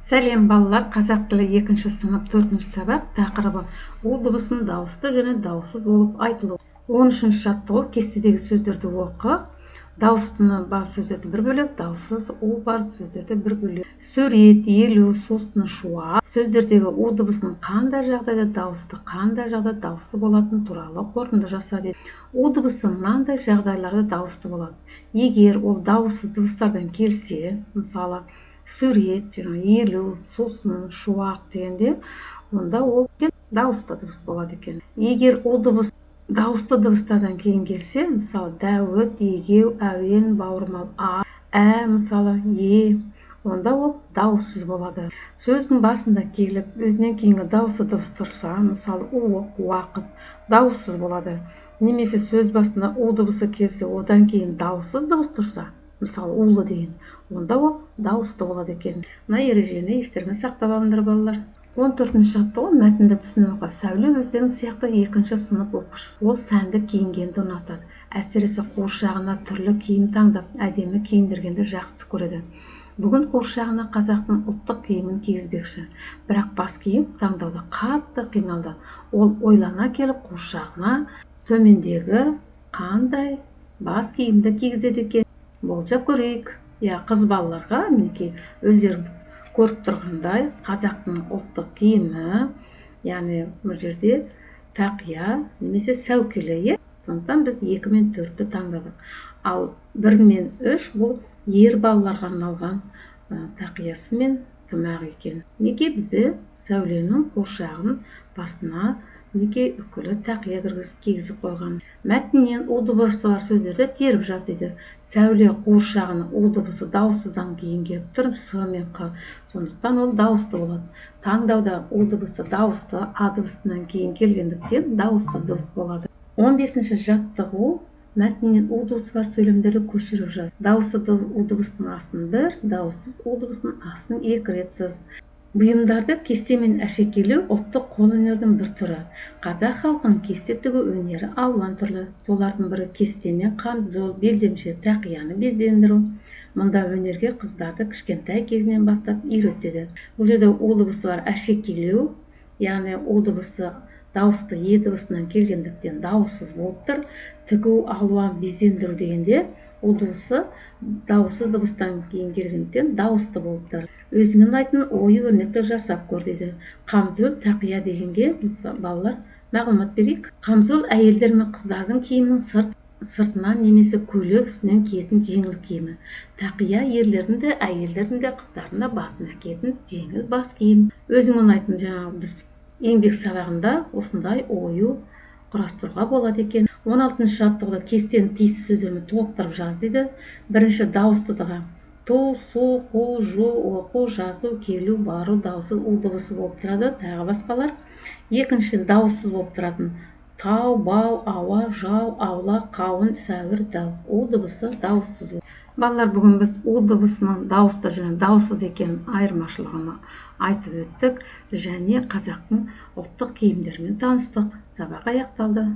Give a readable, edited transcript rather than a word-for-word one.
Сәлем балалар, қазақ тілі 2-ші сынып 4-ші сабақ тақырыбы у дыбысын дауысты және дауыссыз болып айтылу. 13-ші жаттығу кестедегі сөздерді оқы. Дауыстыны бар сөздерді бір бөлек, дауыссыз у бар сөздерді бір бөлек. Сурет, елу, сосын шуа. Сөздердегі у дыбысының қандай жағдайда дауысты, қандай жағдайда дауысты болатын туралы қорытынды жаса деді. У дыбысы мынандай жағдайларда дауысты болады. Егер ол дауыссыз дыбыстардан келсе, мысалы сурет, елу, сосын шуақ дегенде, онда ол дауысты дыбыс болады екен. Егер ол дыбыс дауысты дыбыстардан кейін келсе, мысалы дәуіт, егеу, әуен, бауырмал, мысалы онда ол дауыссыз болады. Сөздің басында келіп, өзінен кейінгі дауысты дыбыс тұрса, мысалы уық, уақыт, дауыссыз болады. Немесе сөз басында у дыбысы келсе, одан кейін дауыссыз дыбыс тұрса, мысалы улы деген, онда ол дауысты болады екен. Мына ережені естеріңізге сақтап алыңдар балалар. 14-ші жаттығу мәтінді түсіну оқы. Сәуле өздерің сияқты 2-ші сынып оқушысы. Ол сәнді киінгенді ұнатады. Әсіресе қуыршағына түрлі киім таңдап, әдемі киіндіргенді жақсы көреді. Бүгін қуыршағына қазақтың ұлттық киімін кигізбекші. Бірақ бас киім таңдауда қатты қиналды. Ол ойлана келіп қуыршағына төмендегі қандай бас киімді кигізеді екен? Болжап көрейік. Қыз балаларға мінекей өздерің көріп тұрғандай қазақтың ұлттық киімі, яғни бұл жерде тақия немесе сәукеле. Сондықтан біз 2 мен 4-ті таңдадық. Ал 1 мен 3 бұл ер балаларға арналған тақиясы мен тымағы екен. Неге бізде сәуленің қуыршағын басына неге үкілі тақия кигізіп қойған. Мәтіннен у дыбысы бар сөздерді теріп жаз дейді. Сәуле қуыршағының у дыбысы дауыссыздан кейін келіп тұр, с мен қ. Сондықтан ол дауысты болады. Таңдауда у дыбысы дауысты, а дыбысынан кейін келгендіктен дауыссыз дыбыс болады. 15-ші жаттығу мәтіннен у дыбысы бар сөйлемдерді көшіріп жаз. Дауыссыз у дыбысының асын 1, дауыссыз у дыбысының асын 2 рет сыз. Бұйымдарды кесте мен әшекейлеу ұлттық қолөнердің бір түрі. Қазақ халқының кесте тігу өнері алуан түрлі. Солардың бірі кесте мен қамзол, белдемше, тақияны безендіру. Мұнда өнерге қыздарды кішкентай кезінен бастап үйретеді. Бұл жерде у дыбысы бар әшекейлеу, яғни у дыбысы дауысты е дыбысынан келгендіктен дауыссыз болып тұр. Тігу, алуан, безендіру дегенде у дыбысы дауыссыз дыбыстан кейін келгендіктен дауысты болып тұр. Өзіңнің айтын ойы өрнекті жасап көр дейді. Қамзол, тақия дегенге балалар мағлұмат берейік. Қамзол әйелдер мен қыздардың киімінің сыртынан немесе көйлек үстінен киетін жеңіл киімі. Тақия ерлердің де, әйелдердің де, қыздардың да басына киетін жеңіл бас киім. Өзіңнің айтын біз еңбек сабағында осындай ойы құрастыруға болады екен. 16-ші жаттығуда кестен тиісті сөздермен толықтырып жаз дейді. Бірінші дауыстыдыға ту, су, қу, жу, оқу, жазу, келу, бару дауысы у дыбысы болып тұрады, тағы басқалар. Екінші дауыссыз болып тұратын тау, бау, ауа, жау, аула, қауын, сәуір, дау. У дыбысы дауыссыз. Балалар, бүгін біз у дыбысының дауысты және дауыссыз екенін айырмашылығын айтып өттік және қазақтың ұлттық киімдерімен таныстық. Сабақ аяқталды.